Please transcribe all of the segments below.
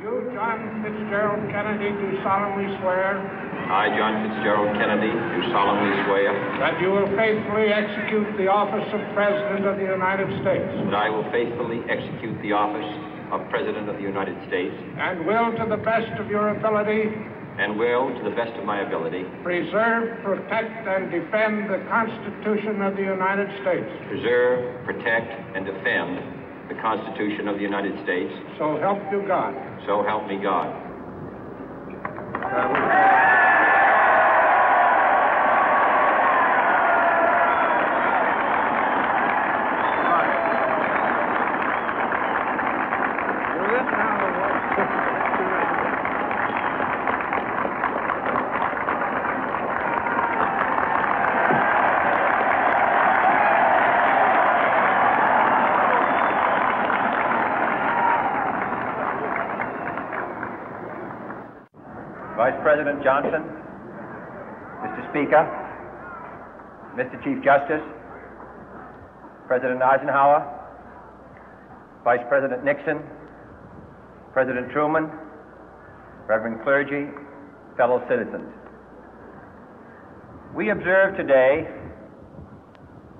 You, John Fitzgerald Kennedy, do solemnly swear. I, John Fitzgerald Kennedy, do solemnly swear. That you will faithfully execute the office of President of the United States. That I will faithfully execute the office of President of the United States. And will, to the best of your ability. And will, to the best of my ability. Preserve, protect, and defend the Constitution of the United States. Preserve, protect, and defend the Constitution of the United States. So help you God. So help me God. Vice President Johnson, Mr. Speaker, Mr. Chief Justice, President Eisenhower, Vice President Nixon, President Truman, Reverend clergy, fellow citizens. We observe today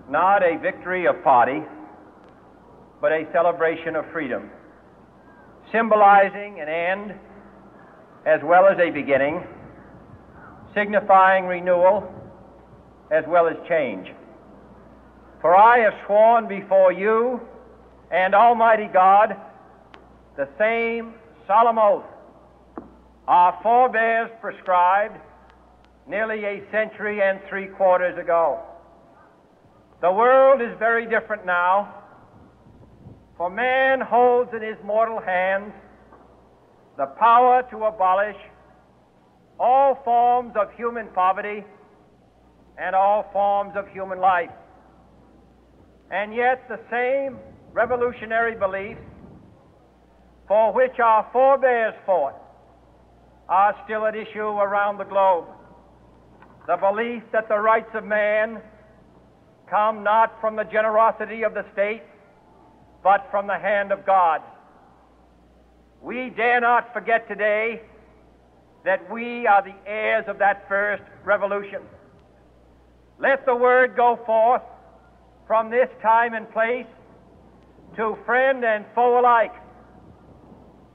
not a victory of party, but a celebration of freedom, symbolizing an end as well as a beginning, signifying renewal as well as change. For I have sworn before you and Almighty God the same solemn oath our forebears prescribed nearly a century and 3/4 ago. The world is very different now, for man holds in his mortal hands the power to abolish all forms of human poverty and all forms of human life. And yet the same revolutionary beliefs for which our forebears fought are still at issue around the globe. The belief that the rights of man come not from the generosity of the state, but from the hand of God. We dare not forget today that we are the heirs of that first revolution. Let the word go forth from this time and place to friend and foe alike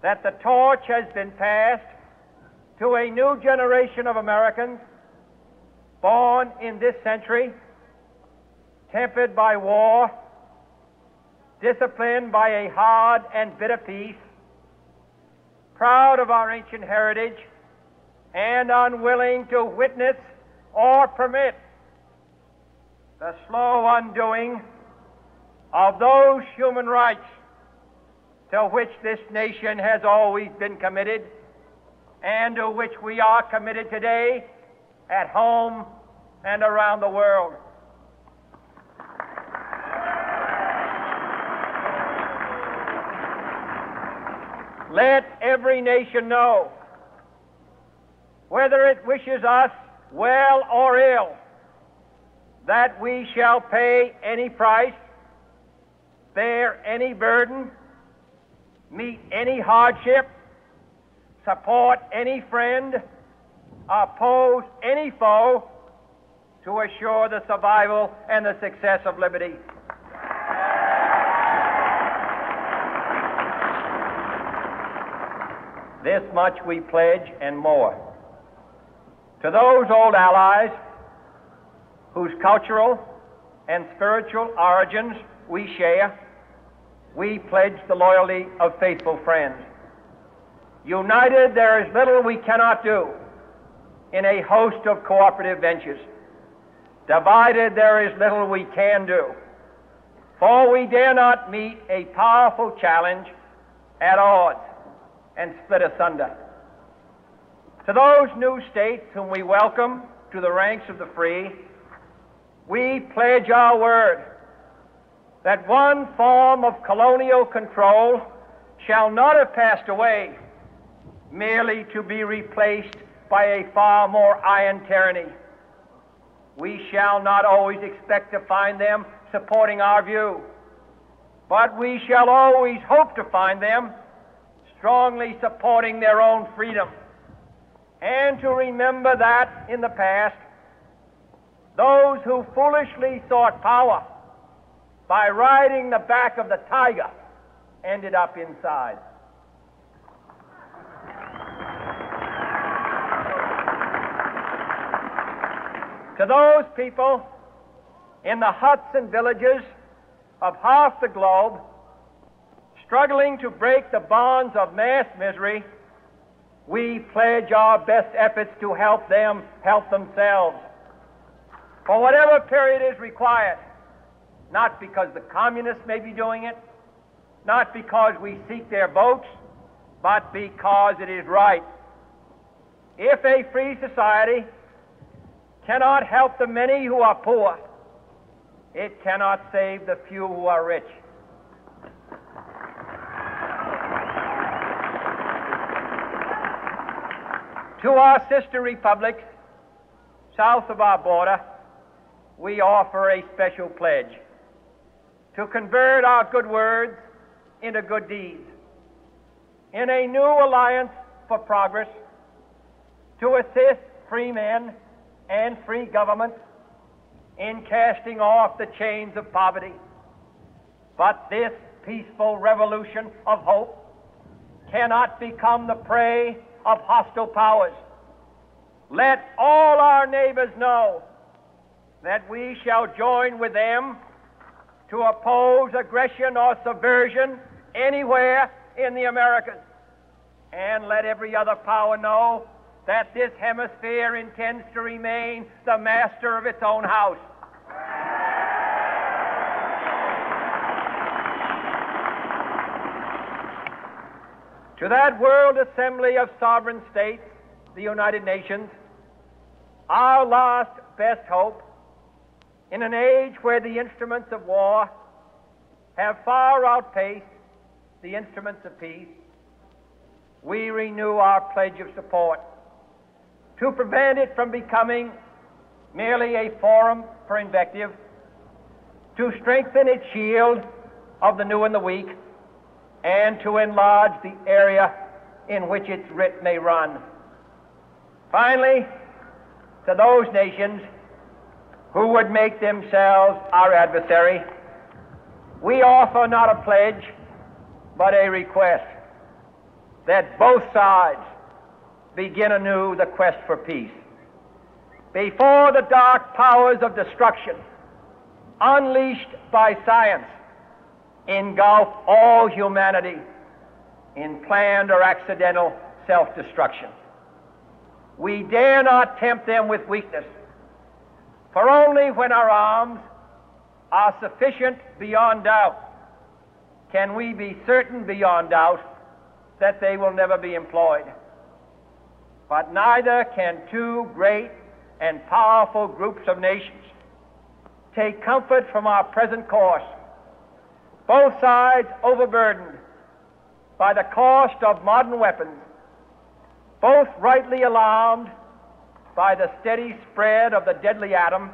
that the torch has been passed to a new generation of Americans born in this century, tempered by war, disciplined by a hard and bitter peace, proud of our ancient heritage, and unwilling to witness or permit the slow undoing of those human rights to which this nation has always been committed and to which we are committed today at home and around the world. Let every nation know, whether it wishes us well or ill, that we shall pay any price, bear any burden, meet any hardship, support any friend, oppose any foe to assure the survival and the success of liberty. This much we pledge and more. To those old allies whose cultural and spiritual origins we share, we pledge the loyalty of faithful friends. United, there is little we cannot do in a host of cooperative ventures. Divided, there is little we can do, for we dare not meet a powerful challenge at odds and split asunder. To those new states whom we welcome to the ranks of the free, we pledge our word that one form of colonial control shall not have passed away merely to be replaced by a far more iron tyranny. We shall not always expect to find them supporting our view, but we shall always hope to find them strongly supporting their own freedom, and to remember that in the past, those who foolishly sought power by riding the back of the tiger ended up inside. To those people in the huts and villages of half the globe struggling to break the bonds of mass misery, we pledge our best efforts to help them help themselves for whatever period is required, not because the communists may be doing it, not because we seek their votes, but because it is right. If a free society cannot help the many who are poor, it cannot save the few who are rich. To our sister republics south of our border, we offer a special pledge to convert our good words into good deeds, in a new alliance for progress, to assist free men and free governments in casting off the chains of poverty. But this peaceful revolution of hope cannot become the prey of hostile powers. Let all our neighbors know that we shall join with them to oppose aggression or subversion anywhere in the Americas. And let every other power know that this hemisphere intends to remain the master of its own house. To that world assembly of sovereign states, the United Nations, our last best hope, in an age where the instruments of war have far outpaced the instruments of peace, we renew our pledge of support to prevent it from becoming merely a forum for invective, to strengthen its shield of the new and the weak, and to enlarge the area in which its writ may run. Finally, to those nations who would make themselves our adversary, we offer not a pledge, but a request that both sides begin anew the quest for peace. Before the dark powers of destruction, unleashed by science, engulf all humanity in planned or accidental self-destruction, we dare not tempt them with weakness, for only when our arms are sufficient beyond doubt can we be certain beyond doubt that they will never be employed. But neither can two great and powerful groups of nations take comfort from our present course, both sides overburdened by the cost of modern weapons, both rightly alarmed by the steady spread of the deadly atom,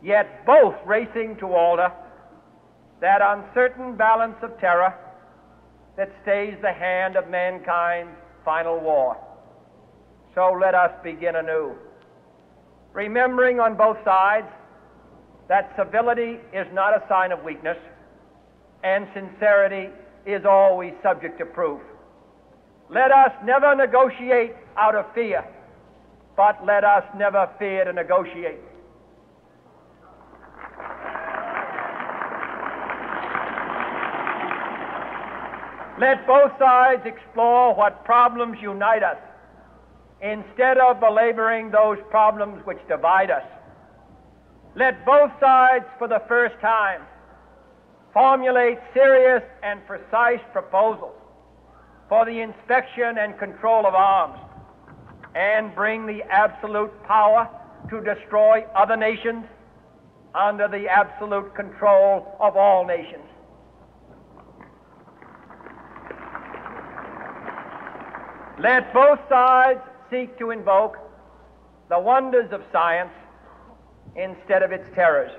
yet both racing to alter that uncertain balance of terror that stays the hand of mankind's final war. So let us begin anew, remembering on both sides that civility is not a sign of weakness, and sincerity is always subject to proof. Let us never negotiate out of fear, but let us never fear to negotiate. Let both sides explore what problems unite us, instead of belaboring those problems which divide us. Let both sides, for the first time, formulate serious and precise proposals for the inspection and control of arms, and bring the absolute power to destroy other nations under the absolute control of all nations. Let both sides seek to invoke the wonders of science instead of its terrors.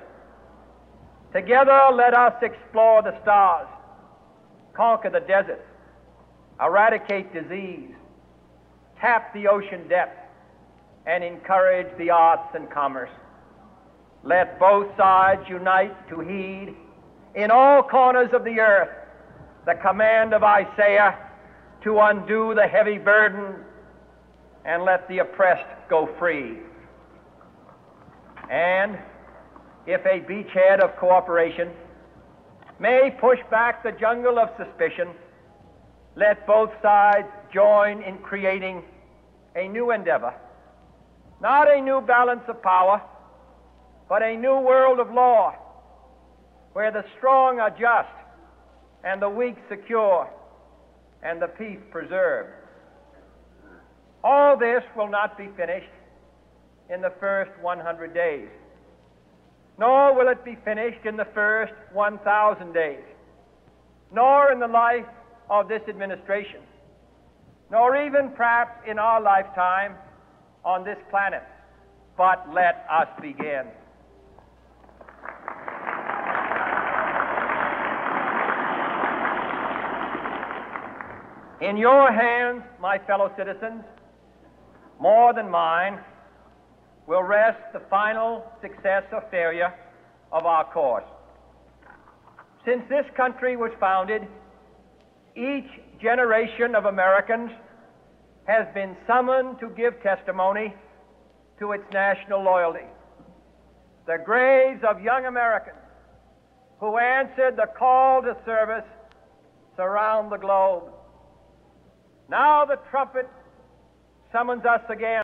Together, let us explore the stars, conquer the deserts, eradicate disease, tap the ocean depth, and encourage the arts and commerce. Let both sides unite to heed in all corners of the earth the command of Isaiah to undo the heavy burden and let the oppressed go free. And if a beachhead of cooperation may push back the jungle of suspicion, let both sides join in creating a new endeavor, not a new balance of power, but a new world of law, where the strong are just and the weak secure and the peace preserved. All this will not be finished in the first 100 days, nor will it be finished in the first 1,000 days, nor in the life of this administration, nor even perhaps in our lifetime on this planet. But let us begin. In your hands, my fellow citizens, more than mine, will rest the final success or failure of our course. Since this country was founded, each generation of Americans has been summoned to give testimony to its national loyalty. The graves of young Americans who answered the call to service surround the globe. Now the trumpet summons us again.